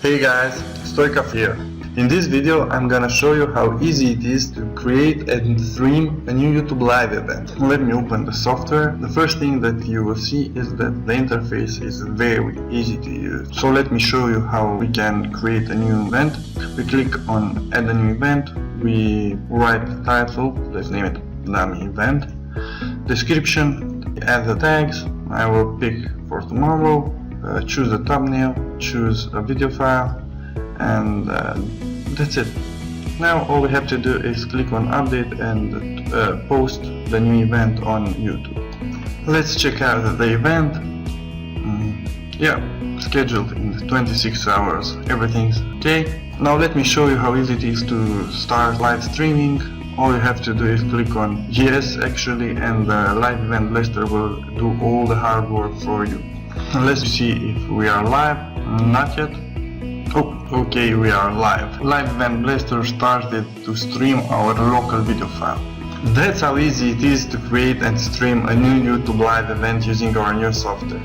Hey guys, Stoikov here. In this video I'm gonna show you how easy it is to create and stream a new YouTube live event. Let me open the software. The first thing that you will see is that the interface is very easy to use. So let me show you how we can create a new event. We click on add a new event, we write the title, let's name it dummy event, description, add the tags. I will pick for tomorrow, choose the thumbnail, choose a video file, and that's it. Now all we have to do is click on update and post the new event on YouTube. Let's check out the event. Yeah, scheduled in 26 hours, everything's okay. Now let me show you how easy it is to start live streaming. All you have to do is click on yes actually, and the live event lister will do all the hard work for you. Let's see if we are live. Not yet. Oh, okay, we are live. Live event blaster started to stream our local video file. That's how easy it is to create and stream a new YouTube live event using our new software.